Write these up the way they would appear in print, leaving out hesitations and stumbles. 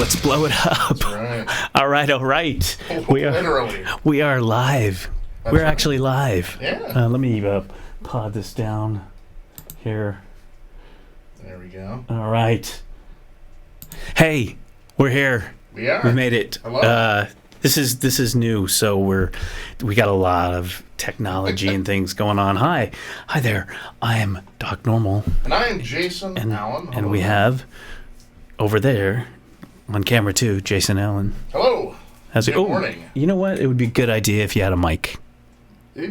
Let's blow it up. That's right. All right. Literally. We are live. That's We're right. actually live. Yeah. Let me pod this down here. There we go. All right. Hey, we're here. We are. We made it. Hello. This is new, so we got a lot of technology and things going on. Hi there. I am Doc Normal, And I am Jason Allen. Hello. and we have over there on camera too, Jason Allen. Hello. How's it? Good morning. You know what? It would be a good idea if you had a mic.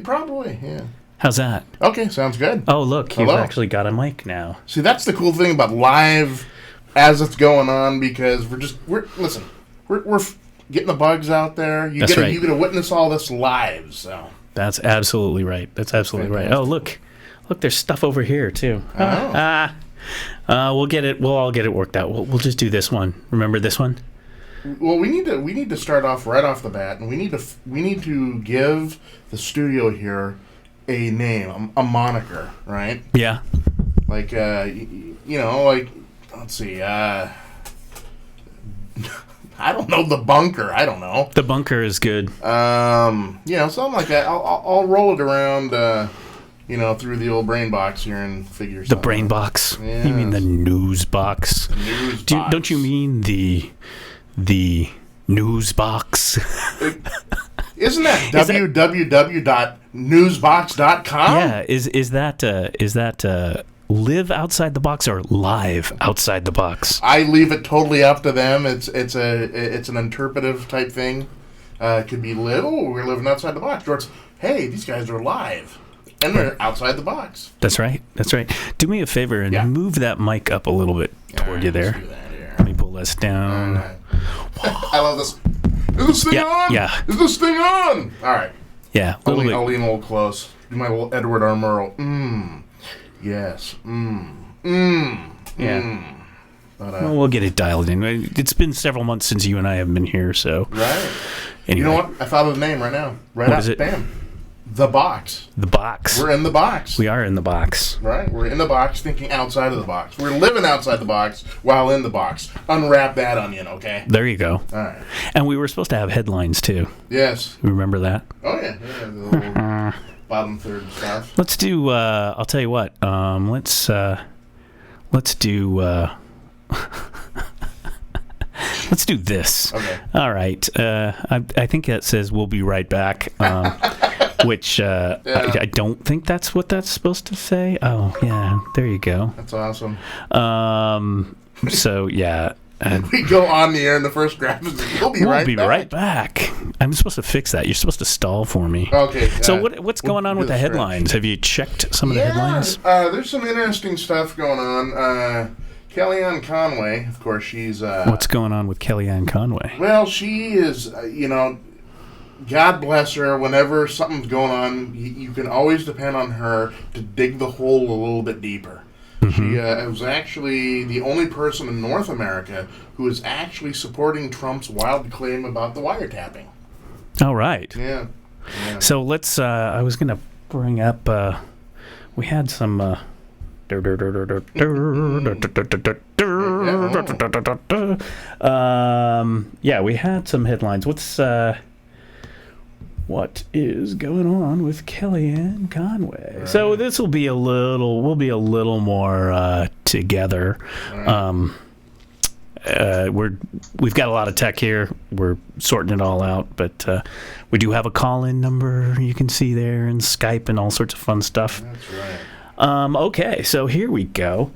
Probably, yeah. How's that? Okay, sounds good. Oh, look, you've Hello. actually got a mic now. See, that's the cool thing about live as it's going on, because we're getting the bugs out there. You That's get right. you get to witness all this live. So That's absolutely right. Oh, look, there's stuff over here too. Oh. We'll get it. We'll all get it worked out. We'll just do this one. Remember this one? well, we need to start off right off the bat, and we need to give the studio here a name, a moniker, right? Yeah. Like like let's see. I don't know, the bunker. I don't know. The bunker is good. Something like that. I'll roll it around, through the old brain box here and figure The something brain out. box. Yes. You mean the news box? News box. Don't you mean the news box? Isn't that www.newsbox.com? Yeah. Is that live outside the box or live outside the box? I leave it totally up to them. It's an interpretive type thing. It could be live. Oh, we're living outside the box. Or it's, hey, these guys are live, and they're outside the box. That's right. Do me a favor and move that mic up a little bit toward you there. Let's do that here. Let me pull this down. All right. I love this. Is this thing on? Yeah. Is this thing on? All right. Yeah, a I'll little lean bit. a little close. Do my little Edward R. Murrow. Yes. Yeah. But, Well, we'll get it dialed in. It's been several months since you and I have been here, so. right. Anyway, You know what? I thought of the name right now. Right What out. is it? Bam. The box. The box. We're in the box. We are in the box. Right? We're in the box thinking outside of the box. We're living outside the box while in the box. Unwrap that onion, okay? There you go. All right. And we were supposed to have headlines too. Yes. Remember that? Oh, yeah. The little bottom third stuff. Let's do. I'll tell you what. Let's do. Let's do this. Okay. All right. I think that says we'll be right back. Which I don't think that's what that's supposed to say. Oh yeah, there you go. That's awesome. So yeah. We go on the air in the first graphic. We'll be right back. I'm supposed to fix that. You're supposed to stall for me. Okay. So what's going on with the headlines? Have you checked some of the headlines? There's some interesting stuff going on. Kellyanne Conway, of course, she's... What's going on with Kellyanne Conway? Well, she is, God bless her. Whenever something's going on, you can always depend on her to dig the hole a little bit deeper. Mm-hmm. She was actually the only person in North America who is actually supporting Trump's wild claim about the wiretapping. All right. Yeah. So let's. I was going to bring up. We had some. We had some headlines. What is going on with Kellyanne Conway? Right. So this will be a little more together. Right. We've got a lot of tech here. We're sorting it all out, but we do have a call-in number you can see there, and Skype and all sorts of fun stuff. That's right. Okay, so here we go.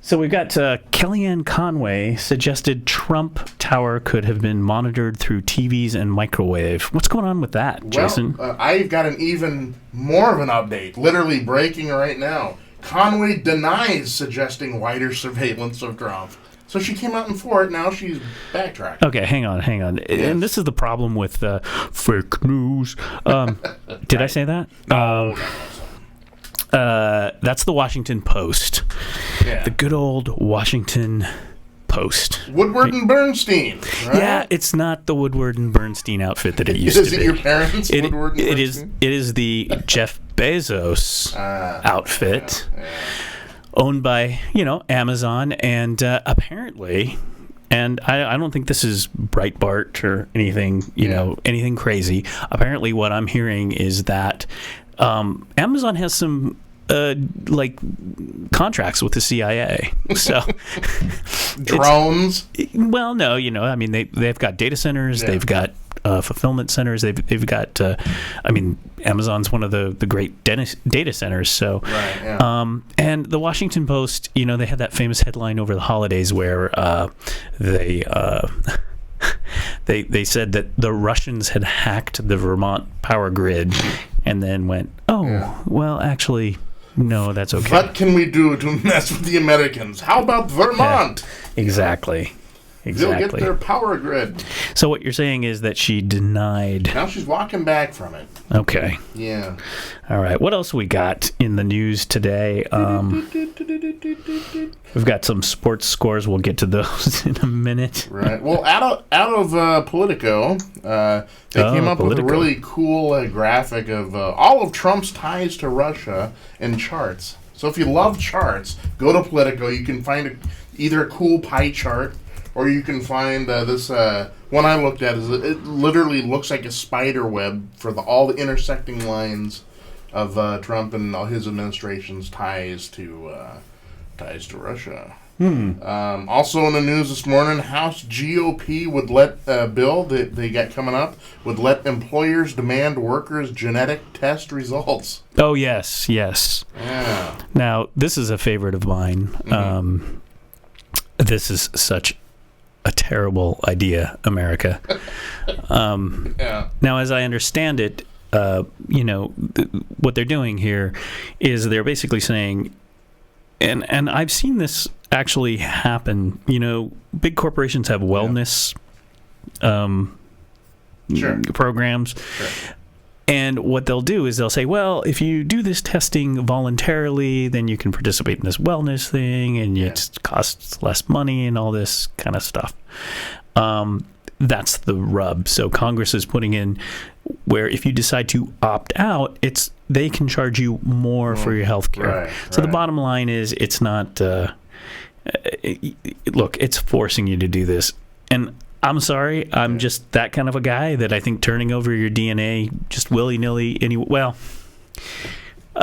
So we've got Kellyanne Conway suggested Trump Tower could have been monitored through TVs and microwave. What's going on with that, Jason? Well, I've got an even more of an update, literally breaking right now. Conway denies suggesting wider surveillance of Trump. So she came out in for it, now she's backtracked. Okay, hang on. Yes. And this is the problem with fake news. Did I say that? That's the Washington Post. Yeah. The good old Washington Post. Woodward and Bernstein, right? Yeah, it's not the Woodward and Bernstein outfit that it used Is to it be. your parents, Woodward and Bernstein? It is the Jeff Bezos outfit, owned by Amazon, and apparently And I don't think this is Breitbart or anything, anything crazy. Apparently, what I'm hearing is that Amazon has some contracts with the CIA. So drones. Well, no, I mean they've got data centers, they've got fulfillment centers, they've got. Amazon's one of the great data centers. So, right, yeah. And the Washington Post, they had that famous headline over the holidays where they said that the Russians had hacked the Vermont power grid, and then went, well, actually. No, that's okay. What can we do to mess with the Americans? How about Vermont? Yeah, exactly. They'll get their power grid. So what you're saying is that she denied. Now she's walking back from it. Okay. Yeah. All right. What else we got in the news today? We've got some sports scores. We'll get to those in a minute. Right. Well, out of Politico, they came up with a really cool graphic of all of Trump's ties to Russia in charts. So if you love charts, go to Politico. You can find either a cool pie chart, or you can find this one I looked at. It literally looks like a spider web for all the intersecting lines of Trump and all his administration's ties to Russia. Also in the news this morning, House GOP would let bill that they got coming up would let employers demand workers' genetic test results. Oh yes. Yeah. Now this is a favorite of mine. Mm-hmm. This is such a terrible idea, America. Yeah. Now, as I understand it, what they're doing here is they're basically saying, and I've seen this actually happen. Big corporations have wellness programs. Sure. And what they'll do is they'll say, well, if you do this testing voluntarily, then you can participate in this wellness thing, and it costs less money and all this kind of stuff. That's the rub. So Congress is putting in where if you decide to opt out, they can charge you more for your health care. So the bottom line is it's not, look, it's forcing you to do this. And I'm sorry, I'm just that kind of a guy that I think turning over your DNA just willy-nilly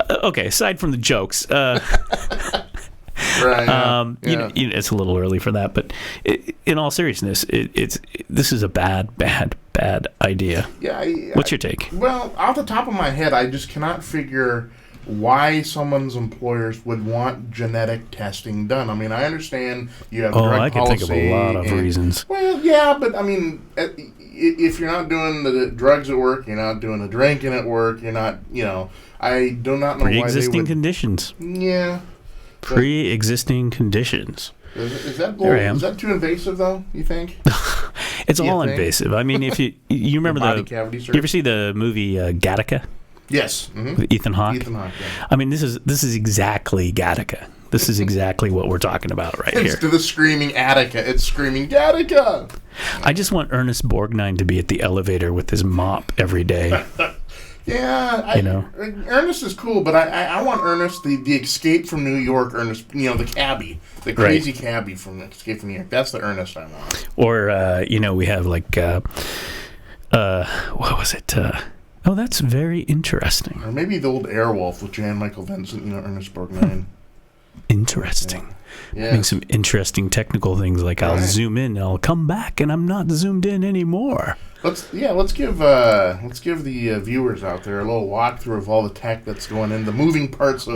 okay, aside from the jokes, it's a little early for that, but in all seriousness, this is a bad idea. Yeah. What's your take? Well, off the top of my head, I just cannot figure why someone's employers would want genetic testing done. I mean, I understand you have drug I can policy. Think of a lot of reasons. Well, yeah, but I mean, if you're not doing the drugs at work, you're not doing the drinking at work, you're not, I do not know why they would. Pre-existing conditions. Yeah. Pre-existing conditions. Is that too invasive, though, you think? It's all invasive. I mean, if you remember body cavity search? You ever see the movie Gattaca? Yes. Mm-hmm. With Ethan Hawke? Yeah. I mean, this is exactly Gattaca. This is exactly what we're talking about right here. Instead of screaming Attica, it's screaming Gattaca. I just want Ernest Borgnine to be at the elevator with his mop every day. Yeah, Ernest is cool, but I want Ernest, the Escape from New York Ernest, the cabbie, the crazy cabbie from Escape from New York. That's the Ernest I want. Or, we have like, what was it? Oh, that's very interesting. Or maybe the old Airwolf with Jan Michael Vincent, Ernest Borgnine. Interesting. Yeah. Having some interesting technical things like I'll zoom in and I'll come back and I'm not zoomed in anymore. Let's give the viewers out there a little walkthrough of all the tech that's going in, the moving parts.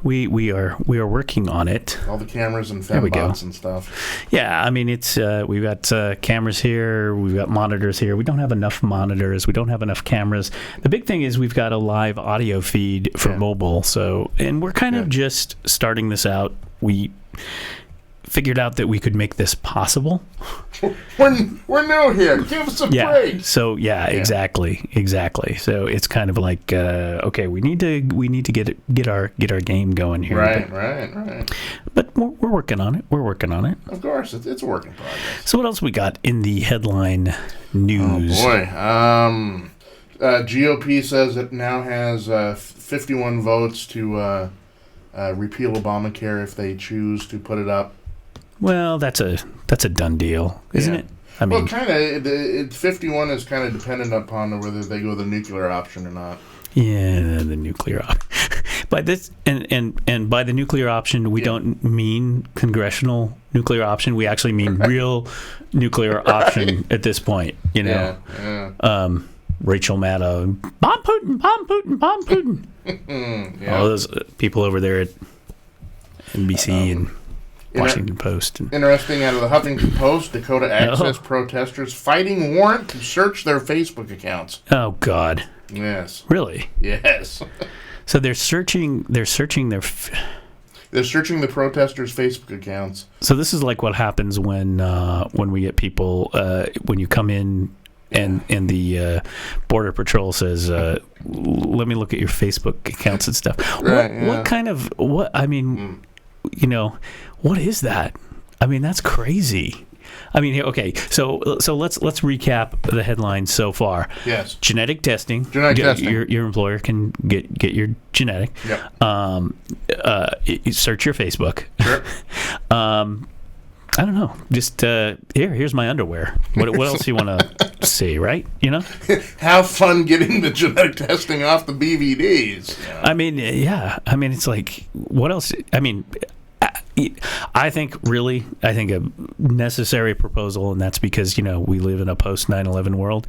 We are working on it. All the cameras and fembots and stuff. Yeah, I mean it's we've got cameras here, we've got monitors here. We don't have enough monitors. We don't have enough cameras. The big thing is we've got a live audio feed for mobile. So, and we're kind of just starting this out. We figured out that we could make this possible. We're new here. Give us a break. So exactly. So it's kind of like okay, we need to get our game going here. Right. But we're working on it. Of course, it's a work in progress. So what else we got in the headline news? Oh boy. GOP says it now has 51 votes to repeal Obamacare if they choose to put it up Well, that's a done deal, isn't it? I mean, well, kind of. 51 is kind of dependent upon whether they go the nuclear option or not. Yeah, the nuclear option. By this and by the nuclear option, we don't mean congressional nuclear option. We actually mean real nuclear option at this point. You know, Rachel Maddow, bomb Putin. All those people over there at NBC and Washington Post. Interesting, out of the Huffington Post, Dakota Access protesters fighting warrant to search their Facebook accounts. Oh, God. Yes. Really? Yes. So they're searching their... They're searching the protesters' Facebook accounts. So this is like what happens when we get people, when you come in and the Border Patrol says, let me look at your Facebook accounts and stuff. Right, what kind of... You know, what is that? I mean, that's crazy. I mean, okay, so let's recap the headlines so far. Yes. Genetic testing. Testing. Your employer can get your genetic. Yep. Search your Facebook. Sure. I don't know. Just here's my underwear. What else do you want to see, right? You know? Have fun getting the genetic testing off the BVDs. Yeah. I mean, yeah. I mean, it's like, what else? I mean, I think a necessary proposal, and that's because, you know, we live in a post 9/11 world.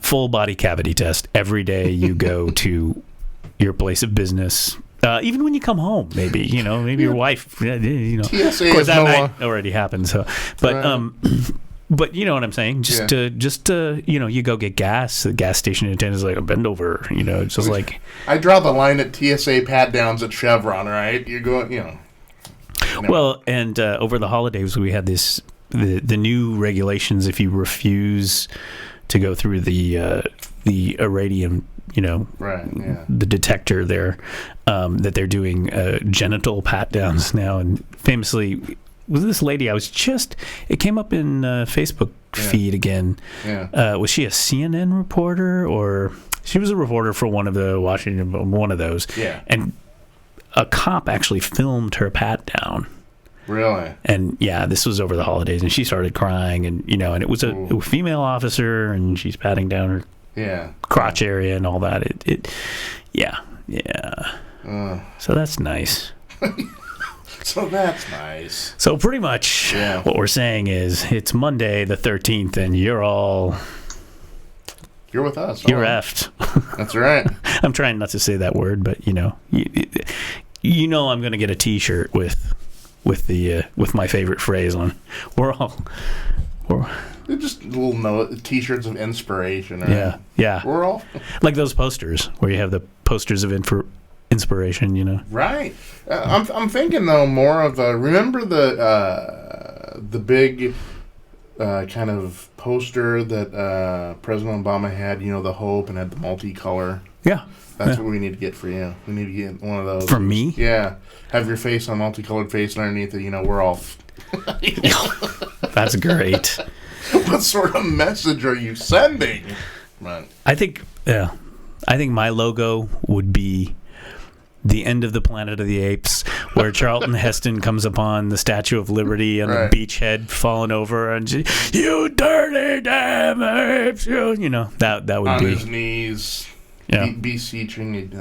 Full body cavity test every day you go to your place of business. Even when you come home, maybe your wife, you know. TSA, of course, that might already happened. So, but but you know what I'm saying. Just you go get gas. The gas station attendant's like, bend over. You know, it's just like. I draw the line at TSA pat downs at Chevron. Right, you're going. You know. Well, and over the holidays we had the new regulations. If you refuse to go through the irradium. You know, right? Yeah. The detector there, that they're doing genital pat downs now, and famously, was this lady? It came up in Facebook feed again. Yeah. Was she a CNN reporter, or she was a reporter for one of those? Yeah. And a cop actually filmed her pat down. Really? And yeah, this was over the holidays, and she started crying, and and it was a female officer, and she's patting down her. Yeah. Crotch area and all that. Yeah. So that's nice. So pretty much what we're saying is it's Monday the 13th and you're with us. You're effed. That's right. I'm trying not to say that word, but you know I'm going to get a T-shirt with my favorite phrase on. They're just little T-shirts of inspiration. Right? Yeah. We're all like those posters where you have the posters of inspiration. You know. Right. I'm thinking though more of remember the big kind of poster that President Obama had. You know, the hope and had the multicolor. Yeah. That's what we need to get for you. We need to get one of those. For me? Yeah. Have your face on multicolored face, and underneath it, we're all. That's great. What sort of message are you sending? Man. I think my logo would be the end of the Planet of the Apes, where Charlton Heston comes upon the Statue of Liberty and the beachhead falling over, and you dirty damn apes, that would on be his knees, beseeching.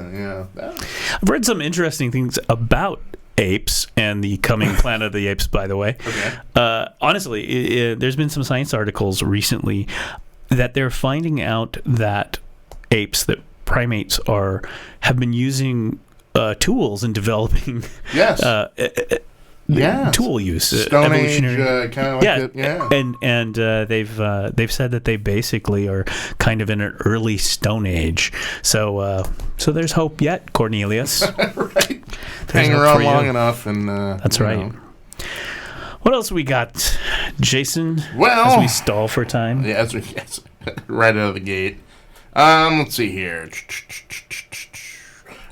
I've read some interesting things about apes and the coming Planet of the Apes, by the way. Okay. Honestly, there's been some science articles recently that they're finding out that primates have been using tools in developing tool use, Stone Age, kind of like they've said that they basically are kind of in an early Stone Age. So there's hope yet, Cornelius. Right. Hang around long enough, and that's right. What else we got, Jason? Well, as we stall for time. Yeah, right out of the gate. Let's see here.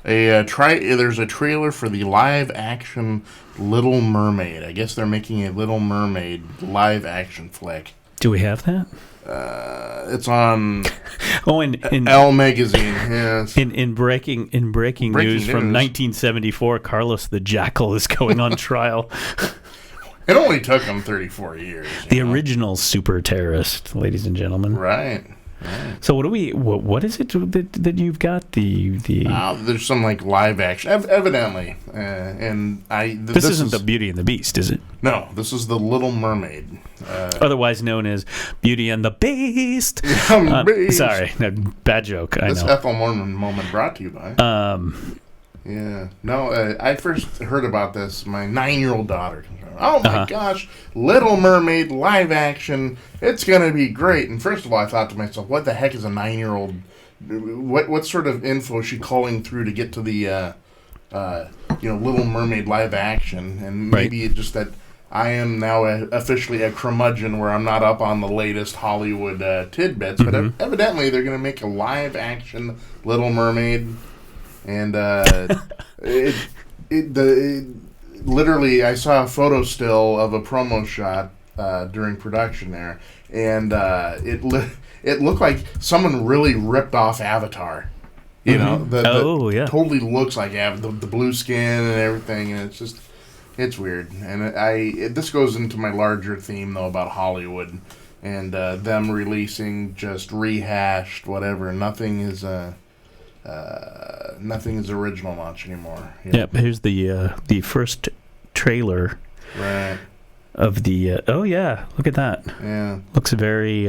There's a trailer for the live-action Little Mermaid. I guess they're making a Little Mermaid live-action flick. Do we have that? It's on in Elle magazine. Yes. In breaking news from 1974, Carlos the Jackal is going on trial. It only took him 34 years. The original super terrorist, ladies and gentlemen. Right. So what is it that you've got? There's some like live action, evidently, and this isn't the Beauty and the Beast, is it? No, this is the Little Mermaid, otherwise known as Beauty and the Beast. Beast. Sorry, bad joke. I know. This Ethel Mormon moment brought to you by. Yeah. No, I first heard about this. My 9-year-old daughter. Oh my gosh, Little Mermaid live action. It's gonna be great. And first of all, I thought to myself, what the heck is a 9-year-old? What sort of info is she calling through to get to the Little Mermaid live action? And maybe it's just that I am now officially a curmudgeon where I'm not up on the latest Hollywood tidbits. But evidently, they're gonna make a live action Little Mermaid, and literally, I saw a photo still of a promo shot during production there, and it looked like someone really ripped off Avatar. You know, totally looks like the blue skin and everything, and it's weird. And this goes into my larger theme though about Hollywood and them releasing just rehashed whatever. Nothing is original much anymore. Yep. Here's the first trailer. Right. Of the look at that. Yeah. Looks very.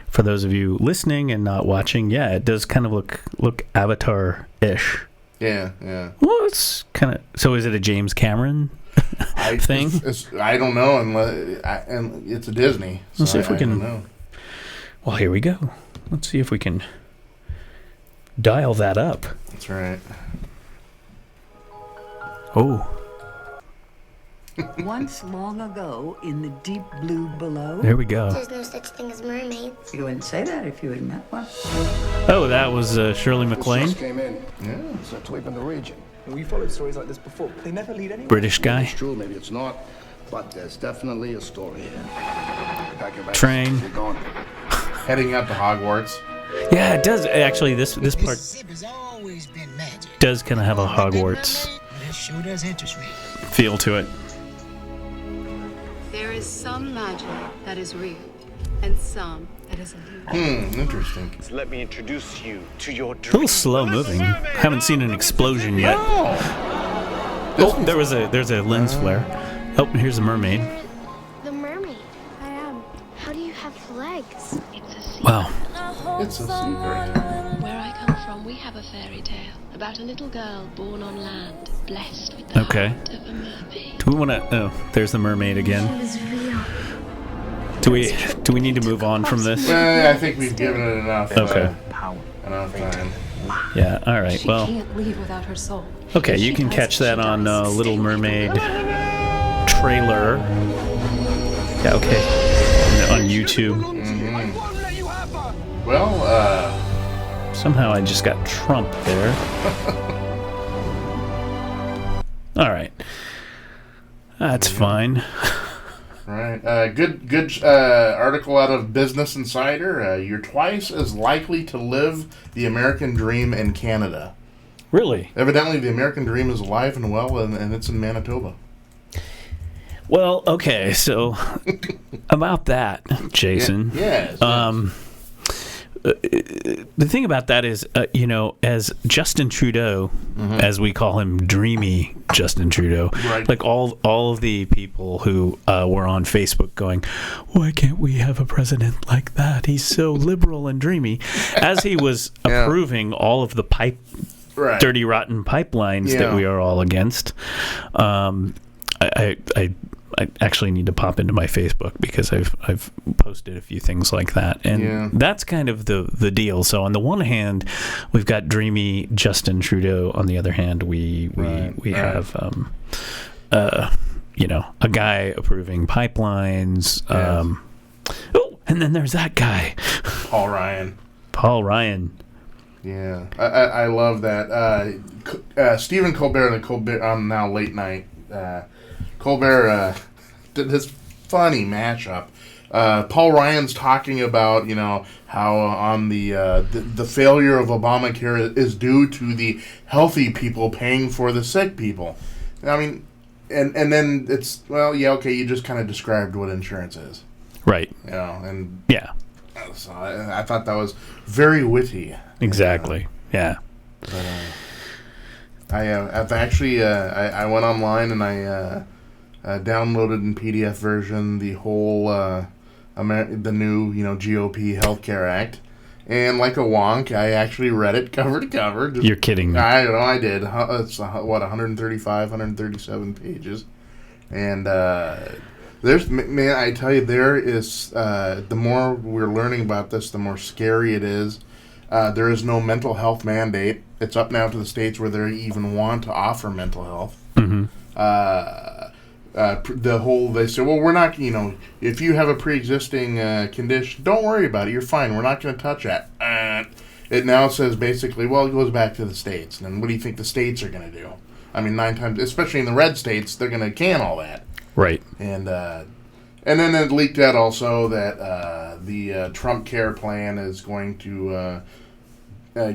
For those of you listening and not watching, it does kind of look Avatar-ish. Yeah. Well, it's kind of. So, is it a James Cameron thing? I don't know, and it's a Disney. So Let's see if we can. I don't know. Well, here we go. Let's see if we can dial that up. That's right. Oh. Once long ago, in the deep blue below. There we go. There's no such thing as mermaids. You wouldn't say that if you had met one. Oh, that was Shirley MacLaine. Just came in. Yeah. It's a tweep in the region. We followed stories like this before. They never lead anywhere. British guy. It's true, maybe it's not, but there's definitely a story here. Pack your bags. Train. We're going. Heading out to Hogwarts. Yeah, it does. Actually, this part has always been magic. does kind of have a Hogwarts It sure does interest me. feel to it. There is some magic that is real, and some that is illusion. Interesting. Let me introduce you to your A little slow moving. Haven't seen an explosion yet. Oh, there's a lens flare. Oh, here's a mermaid. The mermaid. I am. How do you have legs? It's a secret. Wow. It's a secret. Where I come from, we have a fairy tale about a little girl born on land, blessed with the Okay. heart of a mermaid. Do we want to? Oh, there's the mermaid again. It was real. Do we need to move on from this? I think we've given it enough. Okay. Enough time. Yeah. All right. Well. Can't leave without her soul. Okay. You can catch that on Little Mermaid trailer. Yeah. Okay. On YouTube. Well, Somehow I just got Trump there. All right. That's fine. right. Good article out of Business Insider. You're twice as likely to live the American dream in Canada. Really? Evidently, the American dream is alive and well, and it's in Manitoba. Well, okay. So about that, Jason. Yes. The thing about that is, as Justin Trudeau, as we call him, dreamy Justin Trudeau, Right. like all of the people who were on Facebook going, why can't we have a president like that? He's so liberal and dreamy. As he was Yeah. approving all of the Right. dirty, rotten pipelines that Yeah. we are all against, I actually need to pop into my Facebook because I've posted a few things like that, and that's kind of the deal. So on the one hand, we've got dreamy Justin Trudeau. On the other hand, we have a guy approving pipelines. And then there's that guy, Paul Ryan. Paul Ryan. Yeah, I love that. Stephen Colbert and Colbert on now late night. Colbert did this funny mashup. Paul Ryan's talking about how on the failure of Obamacare is due to the healthy people paying for the sick people. I mean, and then it's, well, yeah, okay, you just kind of described what insurance is. Right. You know, and yeah. So I thought that was very witty. Exactly. Yeah. But, I've actually I went online and I downloaded in PDF version the whole the new GOP Healthcare Act, and like a wonk, I actually read it cover to cover. You're kidding me. I don't know, I did. It's 135, 137 pages, and there's, man, I tell you, there is the more we're learning about this, the more scary it is. There is no mental health mandate. It's up now to the states where they even want to offer mental health. Mm-hmm. They say, well, we're not, if you have a pre-existing condition, don't worry about it. You're fine. We're not going to touch that. It now says basically, well, it goes back to the states. And what do you think the states are going to do? I mean, 9 times, especially in the red states, they're going to can all that. Right. And then it leaked out also that the Trump Care Plan is going to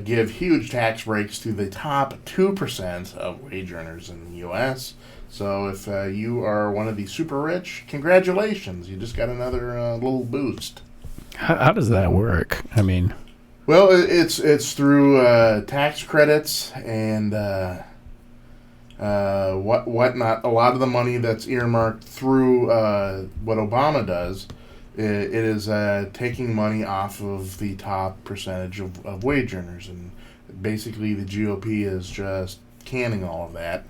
give huge tax breaks to the top 2% of wage earners in the U.S. So if you are one of the super rich, congratulations. You just got another little boost. How does that work? I mean... Well, it's through tax credits and whatnot. A lot of the money that's earmarked through what Obama does, it is taking money off of the top percentage of wage earners, and basically the GOP is just canning all of that,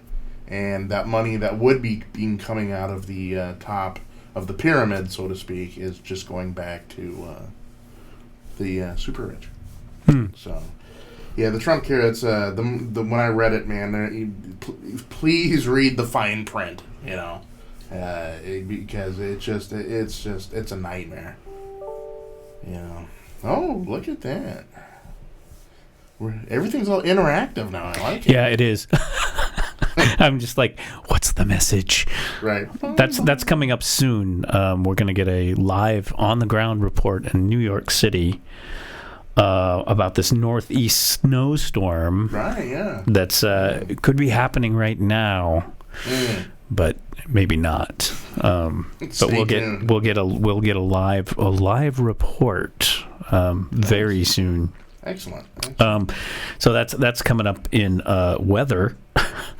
and that money that would be coming out of the top of the pyramid, so to speak, is just going back to the super rich. So. Yeah, the Trump care. It's when I read it, man. Please read the fine print. Because it's a nightmare. Oh, look at that. Everything's all interactive now. I like it. Yeah, it is. I'm just like, what's the message? Right. That's coming up soon. We're going to get a live on the ground report in New York City. About this northeast snowstorm, right? Yeah, that's could be happening right now, but maybe not. But we'll get a live report very soon. Excellent. So that's coming up in weather.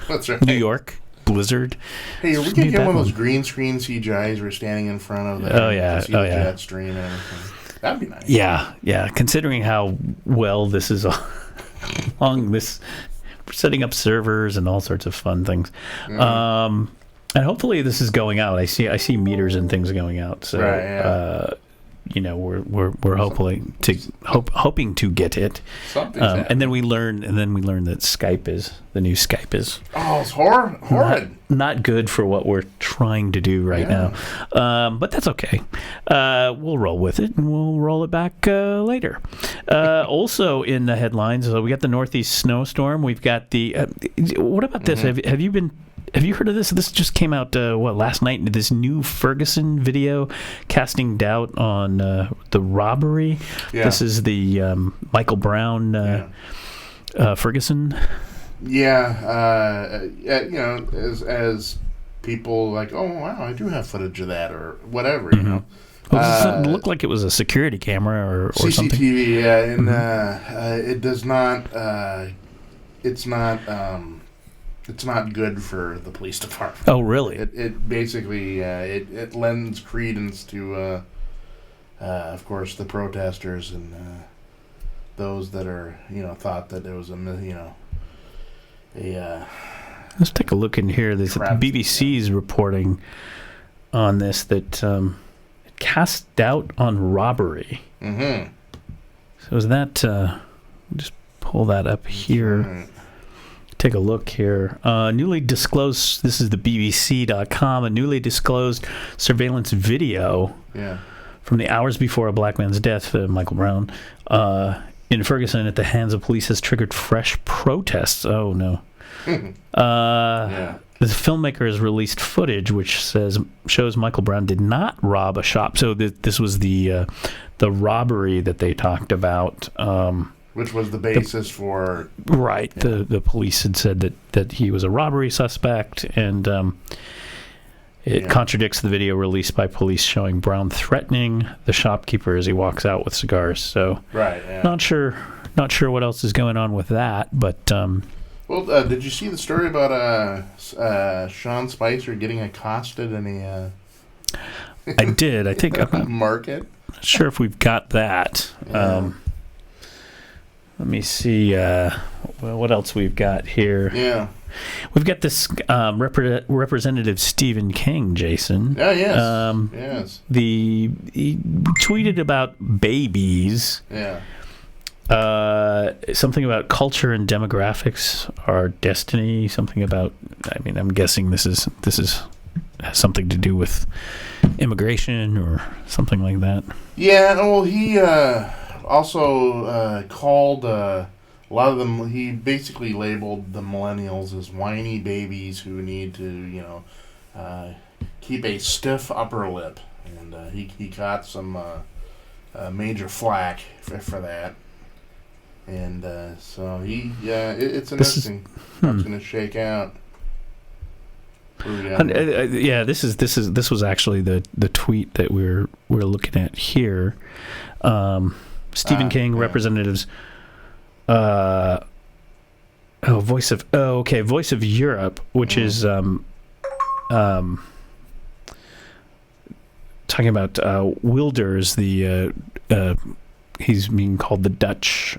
That's right. New York blizzard. Hey, are we gonna get one of those green screen CGIs we're standing in front of? The jet stream and everything. That'd be nice. Yeah. Considering how well this is along this, setting up servers and all sorts of fun things, and hopefully this is going out. I see meters and things going out. So, right, yeah. We're hoping to get it. And then we learn that the new Skype is. Oh, it's horrid. Not good for what we're trying to do right now. But that's okay. We'll roll with it, and we'll roll it back later. Also in the headlines, we got the Northeast snowstorm. We've got the. What about this? Have you heard of this? This just came out last night. This new Ferguson video casting doubt on the robbery. Yeah. This is the Michael Brown Ferguson. Yeah, as people like, oh wow, I do have footage of that or whatever, Well, it looked like it was a security camera or CCTV, something. Yeah, and it does not. It's not good for the police department. Oh, really? It basically it lends credence to, of course, the protesters and those that are thought that there was Let's take a look in here. There's BBC's reporting on this that it casts doubt on robbery. Mm-hmm. So is that? Just pull that up here. Mm-hmm. Take a look here. Newly disclosed. This is the BBC.com. A newly disclosed surveillance video. Yeah. From the hours before a black man's death, Michael Brown, in Ferguson at the hands of police has triggered fresh protests. Oh, no. Yeah. The filmmaker has released footage which shows Michael Brown did not rob a shop. So this was the robbery that they talked about. Which was the basis for... Right. Yeah. The police had said that he was a robbery suspect, and it contradicts the video released by police showing Brown threatening the shopkeeper as he walks out with cigars. So, not sure what else is going on with that, but... Well, did you see the story about Sean Spicer getting accosted in a... I did. I think... market? Not sure if we've got that. Yeah. Let me see what else we've got here. Yeah. We've got this Representative Stephen King, Jason. Yeah, yes. Yes. He tweeted about babies. Yeah. Something about culture and demographics are destiny. Something about, I'm guessing this has something to do with immigration or something like that. Yeah, well, he also called a lot of them. He basically labeled the millennials as whiny babies who need to, keep a stiff upper lip, and he got some major flack for that. And so it's interesting how it's going to shake out. This was actually the tweet that we're looking at here. Stephen King, representatives. Voice of Europe, which is talking about Wilders, he's being called the Dutch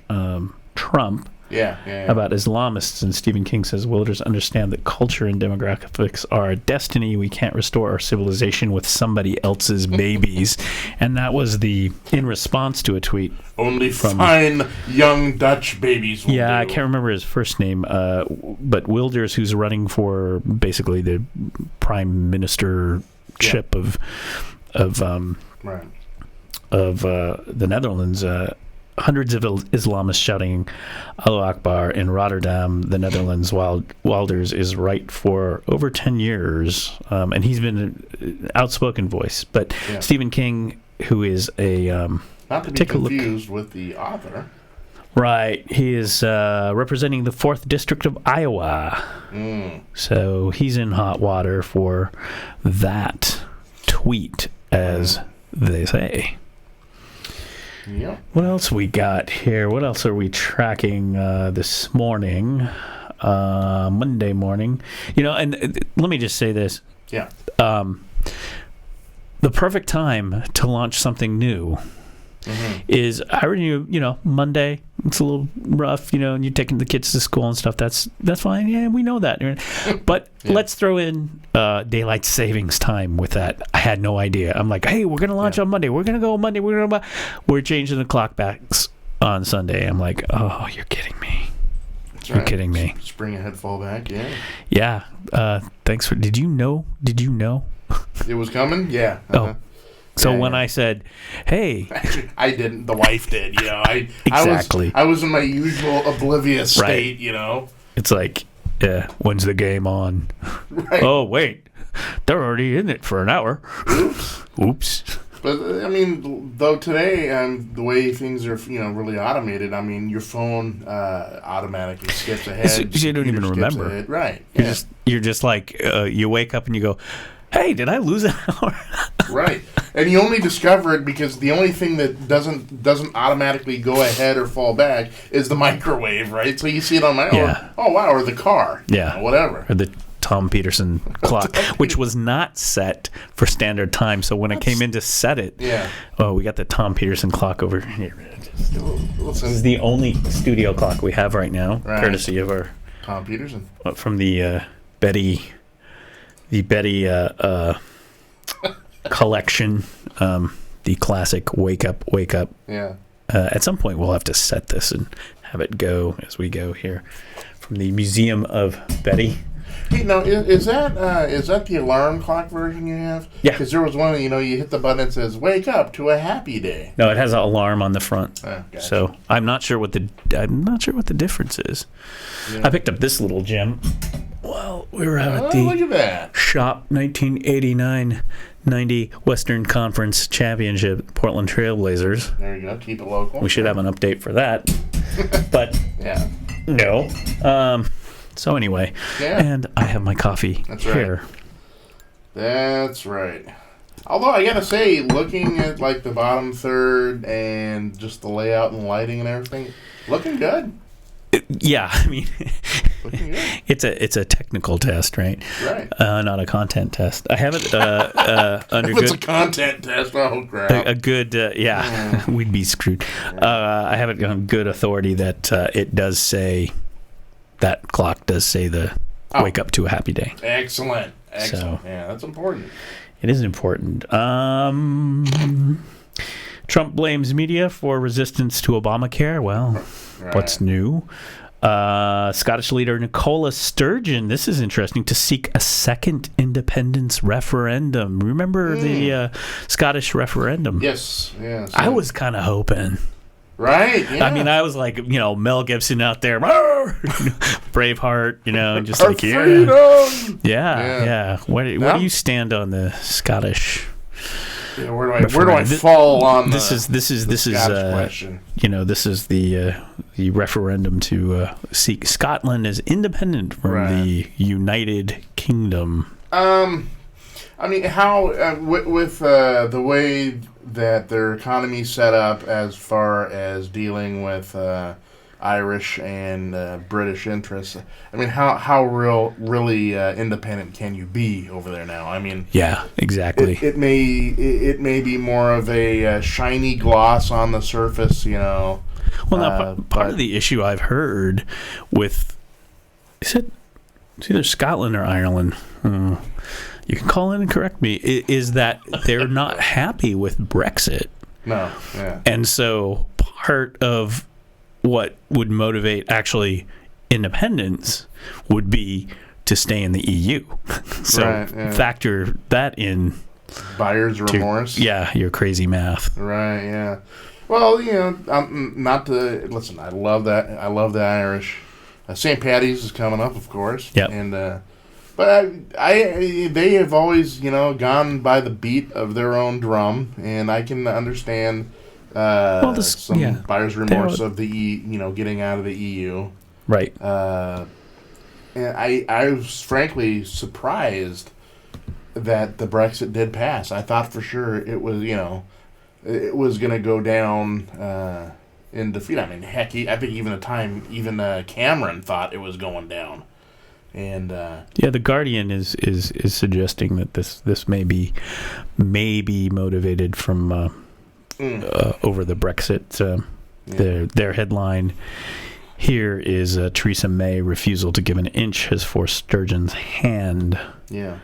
Trump. Yeah. About Islamists, and Stephen King says Wilders understand that culture and demographics are a destiny. We can't restore our civilization with somebody else's babies. And that was in response to a tweet. Only fine young Dutch babies will do. I can't remember his first name, but Wilders, who's running for basically the prime ministership of the Netherlands. Hundreds of Islamists shouting Allahu Akbar in Rotterdam, the Netherlands, while Wilders is right for over 10 years. And he's been an outspoken voice. But Stephen King, who is a... not to be confused with the author. Right. He is representing the 4th District of Iowa. So he's in hot water for that tweet, as they say. Yep. What else we got here? What else are we tracking this morning? Monday morning. And let me just say this. Yeah. The perfect time to launch something new is, I already knew, Monday, it's a little rough, and you're taking the kids to school and stuff. That's fine. Yeah, we know that. But let's throw in daylight savings time with that. I had no idea. I'm like, hey, we're going to launch on Monday. We're going to go Monday. We're changing the clock back on Sunday. I'm like, oh, you're kidding me. You're kidding me. Spring ahead, fall back, yeah. Yeah. Thanks for... Did you know? It was coming? Yeah. Oh. So when I said, hey... Actually, I didn't. The wife did, Exactly. I was in my usual oblivious state, It's like, when's the game on? Right. Oh, wait. They're already in it for an hour. Oops. But, though today, the way things are, really automated, your phone automatically skips ahead. You don't even remember. Ahead. Right. You're just like, you wake up and you go, hey, did I lose an hour? Right. And you only discover it because the only thing that doesn't automatically go ahead or fall back is the microwave, right? So you see it on my own. Oh, wow, or the car. Yeah. Whatever. Or the Tom Peterson clock, which was not set for standard time. So when I came in to set it, we got the Tom Peterson clock over here. This is the only studio clock we have right now, courtesy of our Tom Peterson from the Betty collection, the classic Wake Up. Yeah. At some point, we'll have to set this and have it go as we go here from the Museum of Betty. Hey, now, is that the alarm clock version you have? Yeah. Because there was one, you hit the button that says, wake up to a happy day. No, it has an alarm on the front. Gotcha. So I'm not sure what the difference is. Yeah. I picked up this little gem. Well, we were out at the look at that. Shop 1989-90 Western Conference Championship Portland Trailblazers. There you go. Keep it local. We should have an update for that. But Yeah. no. So anyway, and I have my coffee here. That's right. Although I gotta say, looking at like the bottom third and just the layout and lighting and everything, looking good. Yeah, I mean, Looking good. it's a technical test, right? Right. Not a content test. I have it under If it's a content test, oh crap. a good we'd be screwed. I have it on good authority that it does say that clock does say the wake up to a happy day. Excellent. So, yeah, that's important. It is important. Trump blames media for resistance to Obamacare. Well, what's new? Scottish leader Nicola Sturgeon, this is interesting, to seek a second independence referendum. Remember the Scottish referendum? Yes. I was kind of hoping. Right. Yeah. I mean, I was like, Mel Gibson out there, Braveheart, just Our like freedom! Yeah. Where do you stand on the Scottish? Yeah, where do I fall on this is question? This is the referendum to seek Scotland as independent from the United Kingdom. I mean, how with the way that their economy's set up as far as dealing with Irish and British interests. I mean, how really independent can you be over there now? I mean, yeah, exactly. It may be more of a shiny gloss on the surface, Well, now part of the issue I've heard with it's either Scotland or Ireland. You can call in and correct me. Is that they're not happy with Brexit? No. Yeah. And so part of what would motivate actually independence would be to stay in the EU. So factor that in. Buyer's remorse. Your crazy math. Right. Yeah. Well, not to listen. I love that. I love the Irish. St. Paddy's is coming up, of course. Yeah. And but they have always gone by the beat of their own drum, and I can understand. Some buyer's remorse of the getting out of the EU, right? And I was frankly surprised that the Brexit did pass. I thought for sure it was it was going to go down in defeat. I mean, heck, I think even Cameron thought it was going down. And the Guardian is suggesting that this may be motivated from over the Brexit. Their headline here is Theresa May refusal to give an inch has forced Sturgeon's hand. Yeah.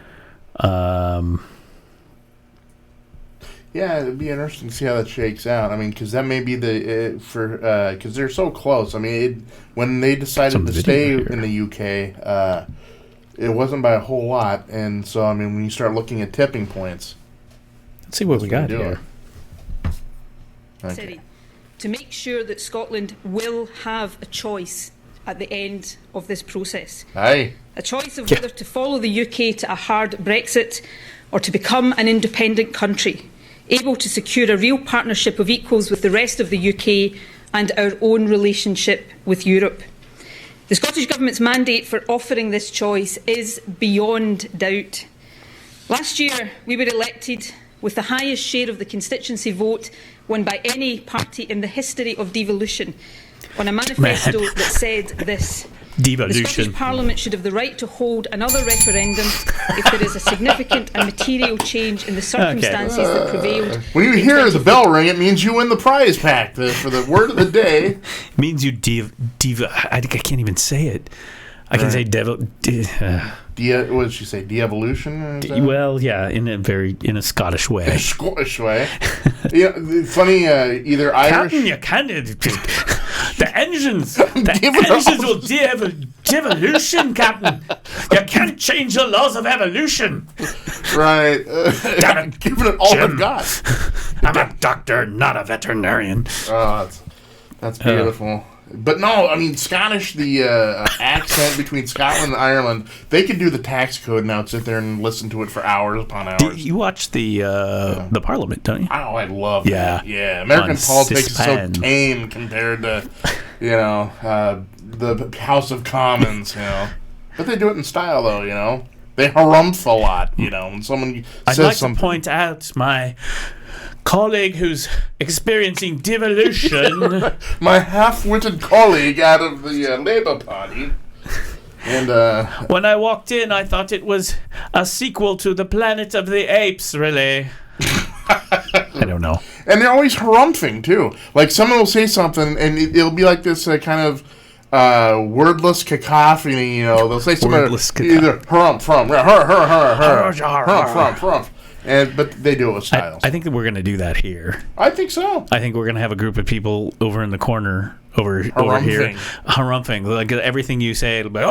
It'd be interesting to see how that shakes out. I mean, because that may be because they're so close. I mean, when they decided to stay in the UK, it wasn't by a whole lot. And so, I mean, when you start looking at tipping points, let's see what we got here. Okay. To make sure that Scotland will have a choice at the end of this process. Aye. A choice of whether to follow the UK to a hard Brexit or to become an independent country, able to secure a real partnership of equals with the rest of the UK and our own relationship with Europe. The Scottish Government's mandate for offering this choice is beyond doubt. Last year, we were elected with the highest share of the constituency vote won by any party in the history of devolution on a manifesto that said this. Devolution. The Scottish Parliament should have the right to hold another referendum if there is a significant and material change in the circumstances that prevailed. When you hear the bell ring, it means you win the prize pack for the word of the day. It means you I can't even say it. I can say devil. What did she say? De-evolution? Well, yeah, in a Scottish way. A Scottish way. Funny. Either Irish. Captain, you can't. The engines will devolution, Captain. You can't change the laws of evolution. Right. Damn it, giving it all Jim. I've got. I'm a doctor, not a veterinarian. Oh, that's beautiful. But no, I mean, Scottish, the accent between Scotland and Ireland, they could do the tax code now, sit there and listen to it for hours upon hours. You watch the Parliament, don't you? Oh, I love that. Yeah. American politics is so tame compared to, the House of Commons, But they do it in style, though, They harumph a lot, when someone I'd says like something. to point out my colleague who's experiencing devolution. My half-witted colleague out of the Labour Party. And when I walked in, I thought it was a sequel to the Planet of the Apes, really. I don't know. And they're always harumphing, too. Like, someone will say something, and it'll be like this kind of wordless cacophony, They'll say something either harumph, harumph. But they do it with style. I think that we're going to do that here. I think so. I think we're going to have a group of people over in the corner over here, harumphing. Like everything you say, it'll be and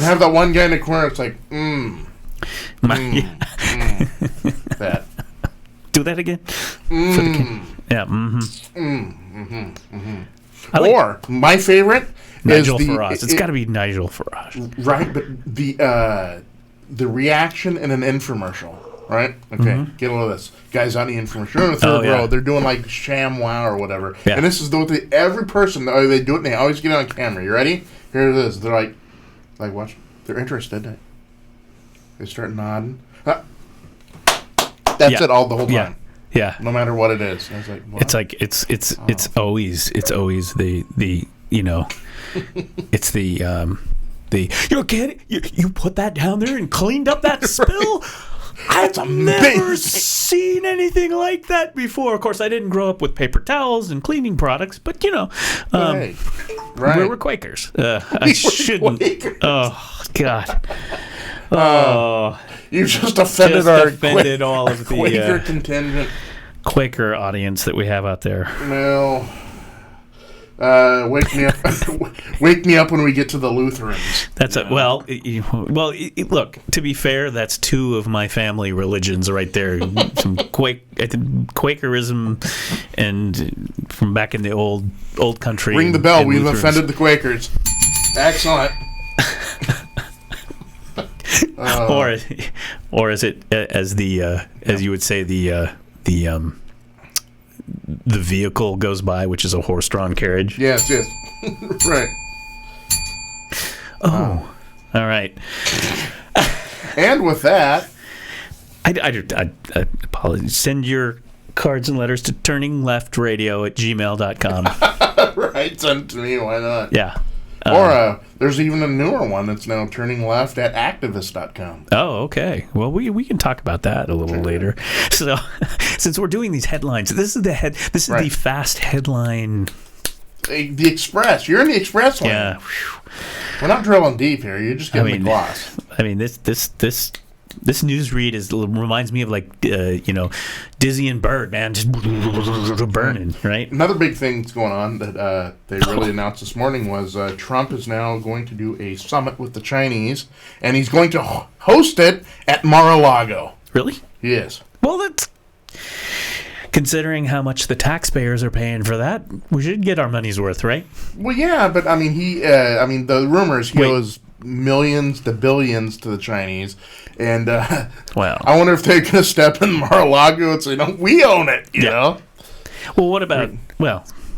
have that one guy in the corner. It's like, that. Do that again. For the yeah. Or my favorite Nigel is Farage. It's got to be Nigel Farage, right? But the reaction in an infomercial, right? Okay, get a load of this. Guys on the infomercial, you're in the third row. They're doing like ShamWow or whatever. Yeah. And this is every person, they do it and they always get it on camera. You ready? Here it is. They're like watch. They're interested. They start nodding. That's it the whole time. Yeah. No matter what it is. I was like, what? It's like it's always the it's the you're kidding? You put that down there and cleaned up that spill? I've never seen anything like that before. Of course, I didn't grow up with paper towels and cleaning products, but right. We were Quakers. I shouldn't. Quakers. Oh God. Oh, you just offended all of the Quaker contingent, Quaker audience that we have out there. Well. Wake me up! Wake me up when we get to the Lutherans. That's it. Well, look. To be fair, that's two of my family religions right there. Some Quakerism, and from back in the old country. Ring the bell. We've Lutherans. offended the Quakers. Excellent. Or is it as you would say the vehicle goes by, which is a horse-drawn carriage. Yes. Right. Oh. All right. And with that, I apologize. Send your cards and letters to turningleftradio@gmail.com. Right, send it to me. Why not? Yeah. Or there's even a newer one that's now turningleft@activist.com. Oh, okay. Well, we can talk about that a little later. So, since we're doing these headlines, this is the fast headline. The Express. You're in the Express lane. Yeah. We're not drilling deep here. You're just getting the gloss. I mean, this news read reminds me of Dizzy and Bird, man, just burning, right? Another big thing that's going on that they really announced this morning was Trump is now going to do a summit with the Chinese, and he's going to host it at Mar-a-Lago. Really? He is. Well, that's considering how much the taxpayers are paying for that, we should get our money's worth, right? Well, yeah, but I mean, the rumors he owes millions to billions to the Chinese. And wow. I wonder if they're going to step in Mar-a-Lago and say, no, we own it, you know? Well, what about,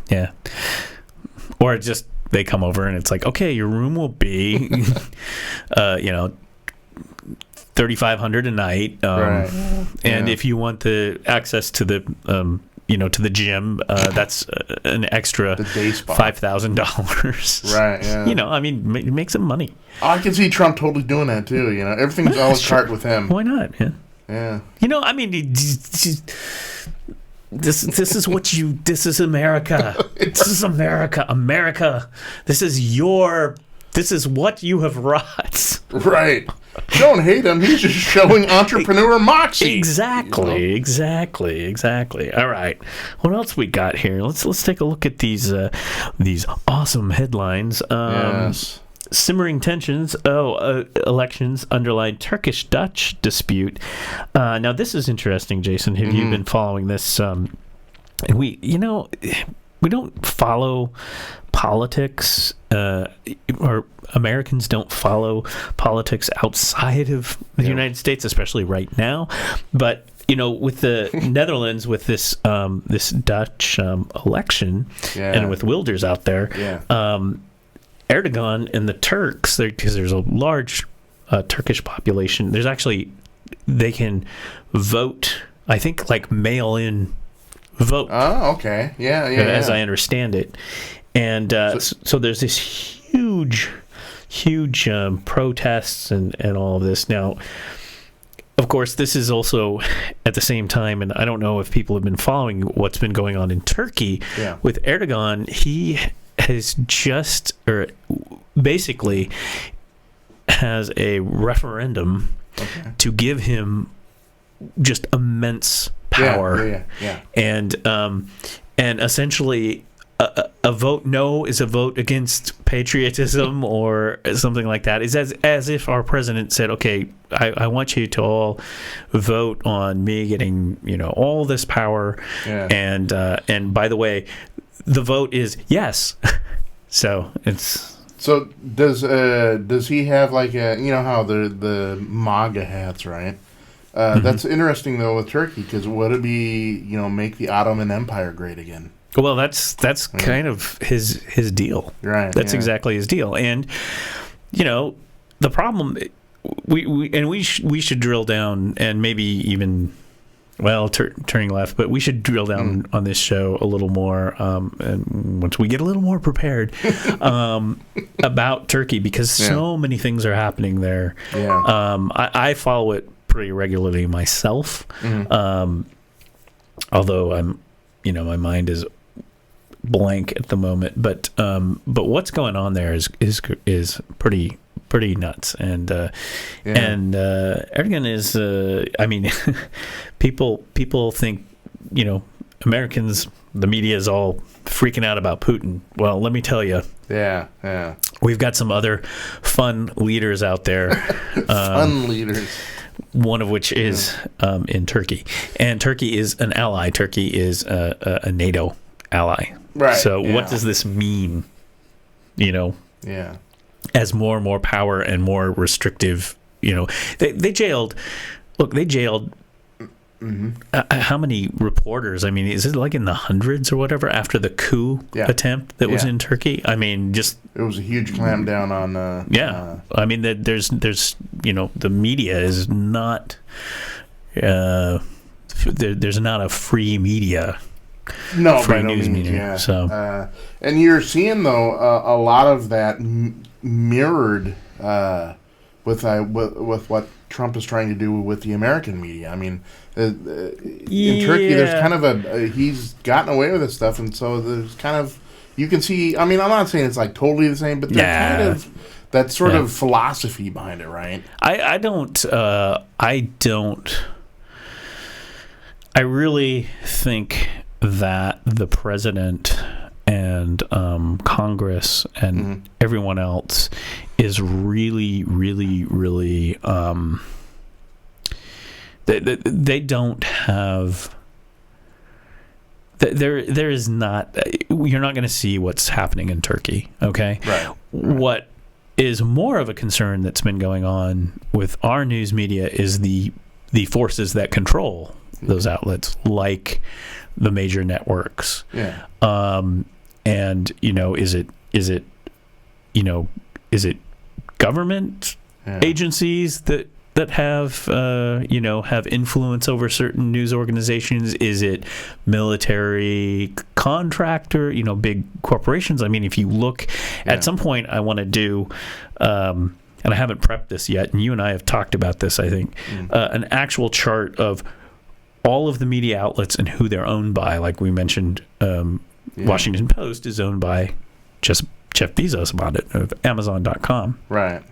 yeah. Or just they come over and it's like, okay, your room will be, $3,500 a night. Right. And if you want the access to the, to the gym, that's an extra $5,000. Right, yeah. I mean, make some money. I can see Trump totally doing that, too, Everything's a la carte with him. Why not? Yeah. Yeah. I mean, this is America. This is America. America. This is what you have wrought. Right. Don't hate him. He's just showing entrepreneur moxie. Exactly. All right. What else we got here? Let's take a look at these awesome headlines. Yes. Simmering tensions. Elections underlie Turkish-Dutch dispute. Now this is interesting, Jason. Have you been following this? follow politics, or Americans don't follow politics outside of the United States, especially right now. But with the Netherlands, with this Dutch election, and with Wilders out there, Erdogan and the Turks, because there's a large Turkish population. There's actually, they can vote, I think, like mail-in vote. Oh, okay. Yeah. As I understand it. And so there's this huge protests and all of this. Now, of course, this is also at the same time, and I don't know if people have been following what's been going on in Turkey with Erdogan. He has basically has a referendum to give him just immense power. And essentially a vote no is a vote against patriotism or something like that. It's as if our president said, okay, I want you to all vote on me getting all this power, and by the way, the vote is yes. So does he have like how the MAGA hats, right? That's interesting though with Turkey, because would it be make the Ottoman Empire great again? Well, that's kind of his deal, right? That's exactly his deal, and the problem we should drill down, and maybe even turning left, but we should drill down on this show a little more, and once we get a little more prepared about Turkey, because so many things are happening there. I follow it pretty regularly myself, although I'm my mind is blank at the moment, but what's going on there is pretty nuts, and Erdogan is people think Americans, the media is all freaking out about Putin. Well, let me tell you, we've got some other fun leaders out there. Fun leaders. One of which is in Turkey, and Turkey is an ally. Turkey is a NATO ally. Right. So what does this mean? As more and more power and more restrictive, they jailed. Look, they jailed. How many reporters? I mean, is it like in the hundreds or whatever after the coup attempt that was in Turkey? I mean, just it was a huge clampdown on. I mean, there's the media is not. There's not a free media. No, free by no news means, media. So, and you're seeing though a lot of that mirrored with what Trump is trying to do with the American media. I mean, in Turkey, there's kind of he's gotten away with this stuff, and so there's kind of you can see. I mean, I'm not saying it's like totally the same, but there's kind of that sort of philosophy behind it, right? I really think that the president and Congress and everyone else is really, really, really they don't have there is not, you're not going to see what's happening in Turkey, okay? Right. What is more of a concern that's been going on with our news media is the forces that control those outlets, like the major networks. Yeah. And is it government agencies that have have influence over certain news organizations? Is it military contractor, big corporations? I mean, if you look at some point, I want to do and I haven't prepped this yet, and you and I have talked about this, I think, an actual chart of all of the media outlets and who they're owned by. Like we mentioned, Washington Post is owned by just Jeff Bezos about it, of Amazon.com. Right.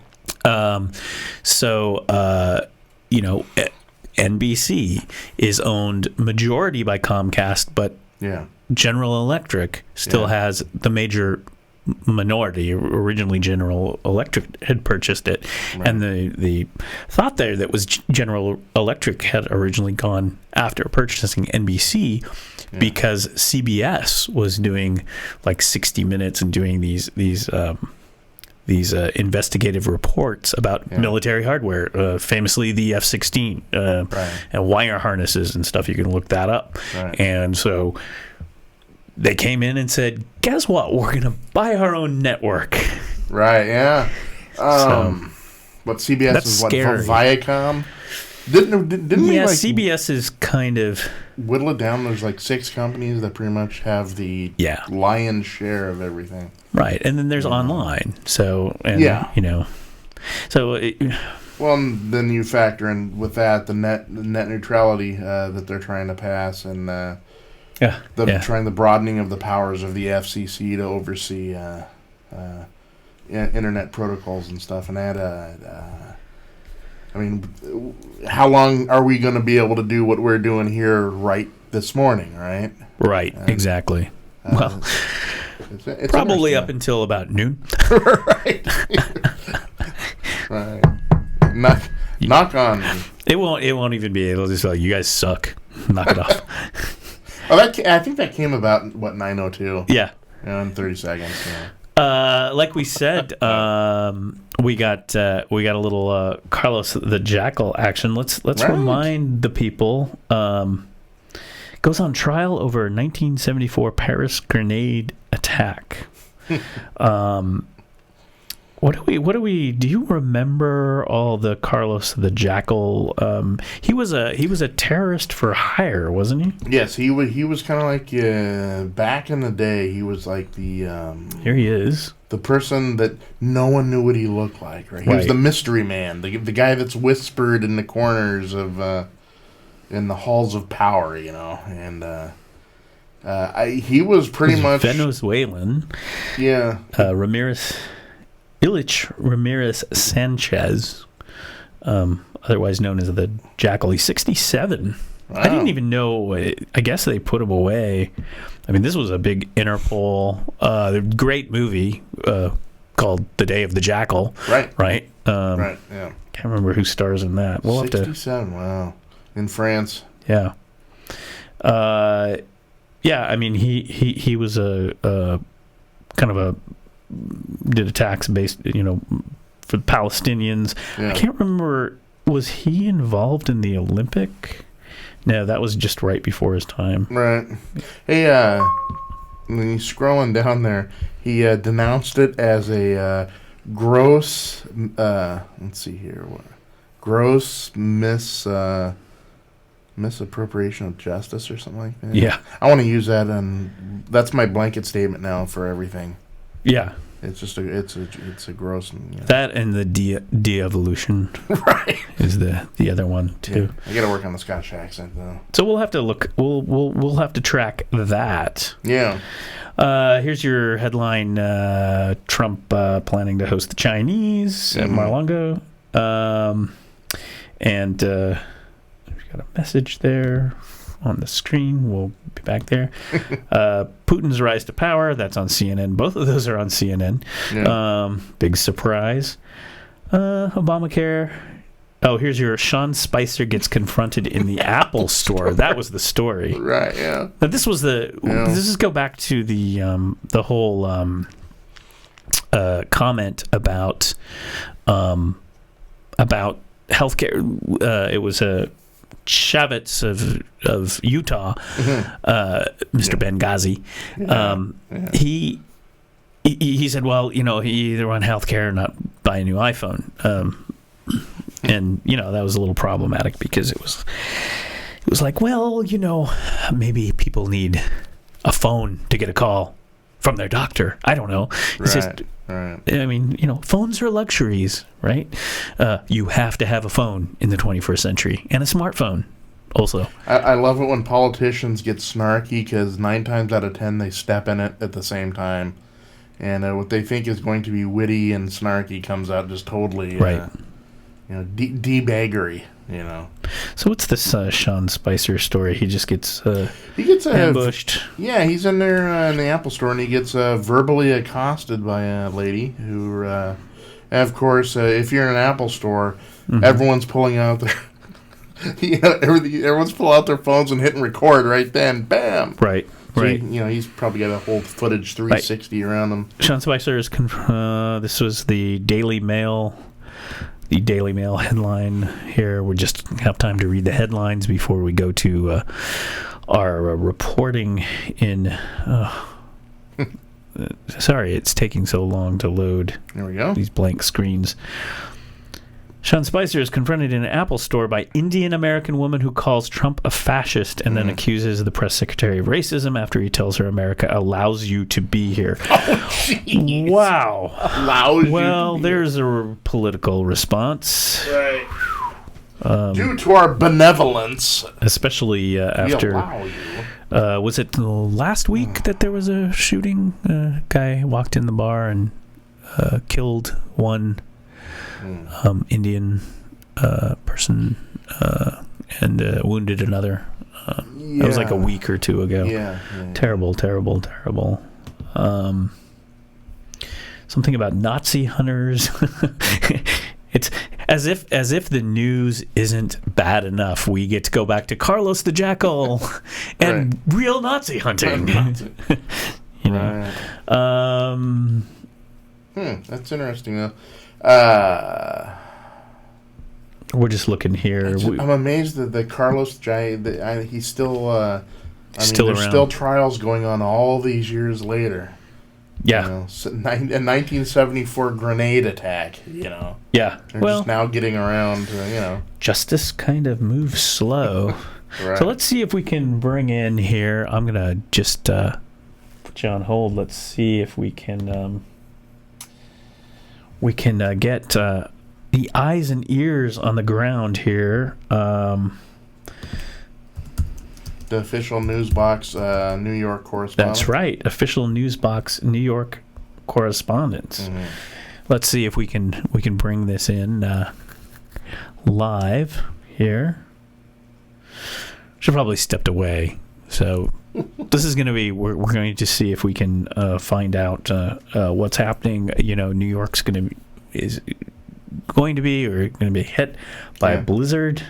NBC is owned majority by Comcast, but General Electric still has the major minority. Originally, General Electric had purchased it, and the thought there that was General Electric had originally gone after purchasing NBC because CBS was doing like 60 Minutes and doing these investigative reports about military hardware, famously the F-16 and wire harnesses and stuff. You can look that up. Right. And so they came in and said, guess what? We're going to buy our own network. Right, yeah. What, CBS is what, scary. Viacom? Didn't we like CBS is kind of whittle it down? There's like 6 companies that pretty much have the lion's share of everything. Right, and then there's online. So, and, you know, so... well, and then you factor in with that the net neutrality that they're trying to pass, and trying the broadening of the powers of the FCC to oversee internet protocols and stuff, and that. I mean, how long are we going to be able to do what we're doing here right this morning, right? Right, exactly. Well, it's probably up until about noon. Right. Right. Knock on. It won't even be. It'll just be like, you guys suck. Knock it off. I think that came about, 9:02? Yeah. In 30 seconds, like we said, we got a little Carlos the Jackal action. Let's remind the people. Goes on trial over 1974 Paris grenade attack. What do you remember all the Carlos the Jackal? He was a terrorist for hire, wasn't he? Yes, he was kind of like back in the day. He was like the here he is, the person that no one knew what he looked like. Right, he was the mystery man, the guy that's whispered in the corners of in the halls of power, you know, and he was pretty much Venezuelan. Yeah, Ilich Ramirez Sanchez, otherwise known as the Jackal. He's 67. Wow. I didn't even know. I guess they put him away. I mean, this was a big Interpol, great movie called The Day of the Jackal. Right. Right. Right. Yeah. Can't remember who stars in that. We'll 67. Wow. In France. Yeah. Yeah. I mean, he was a kind of a. Did attacks based, you know, for the Palestinians. Yeah. I can't remember. Was he involved in the Olympic? No, that was just right before his time. Right. Hey, when you're scrolling down there, he denounced it as a gross. Let's see here. Gross misappropriation of justice or something like that. Yeah. I want to use that, and that's my blanket statement now for everything. Yeah, it's just it's a gross. That and the de-evolution, right, is the other one too. Yeah. I got to work on the Scottish accent though. So we'll have to look. We'll have to track that. Yeah. Here's your headline: Trump planning to host the Chinese at Mar-a-Lago, and we've got a message there on the screen. We'll be back there. Putin's rise to power. That's on CNN. Both of those are on CNN. Yeah. Big surprise. Obamacare. Oh, here's your Sean Spicer gets confronted in the Apple store. That was the story. Right. Yeah. Now this was This is go back to the whole comment about healthcare. It was a Chavez of Utah, Mr. Benghazi. He said, well, you know, he either want healthcare or not buy a new iPhone. And you know, that was a little problematic because it was like, well, you know, maybe people need a phone to get a call from their doctor. I don't know. It's just, right. I mean, you know, phones are luxuries, right? You have to have a phone in the 21st century and a smartphone also. I love it when politicians get snarky because 9 times out of 10 they step in it at the same time. And what they think is going to be witty and snarky comes out just totally debaggery. So what's this Sean Spicer story? He just gets ambushed. Yeah, he's in there in the Apple store, and he gets verbally accosted by a lady who, and of course, if you're in an Apple store, everyone's pulling out their, everyone's pulling out their phones and hitting record right then. Bam. Right. So right. He's probably got a whole footage 360 around him. Sean Spicer is. This was the Daily Mail. The Daily Mail headline here. We just have time to read the headlines before we go to our reporting in... sorry, it's taking so long to load. There we go. These blank screens. Sean Spicer is confronted in an Apple store by Indian-American woman who calls Trump a fascist and then accuses the press secretary of racism after he tells her America allows you to be here. Oh, jeez. Wow. Allows you well, to be there's here. A political response. Right. Due to our benevolence. Especially after... was it last week that there was a shooting? A guy walked in the bar and killed one... Indian person and wounded another. That was like a week or two ago. Terrible. Something about Nazi hunters. It's as if the news isn't bad enough. We get to go back to Carlos the Jackal and real Nazi hunting. Right. That's interesting though. We're just looking here. I'm amazed that the Carlos he's still still there's around. Still trials going on all these years later. Yeah. A 1974 grenade attack, Yeah. They're just now getting around to, Justice kind of moves slow. Right. So let's see if we can bring in here. I'm going to just put you on hold. Let's see if we can get the eyes and ears on the ground here. The official NuzBox New York correspondent. That's right. Official NuzBox New York correspondents. Let's see if we can bring this in live here. Should probably stepped away. So this is going to be, we're going to see if we can find out what's happening. New York's is going to be hit by a blizzard.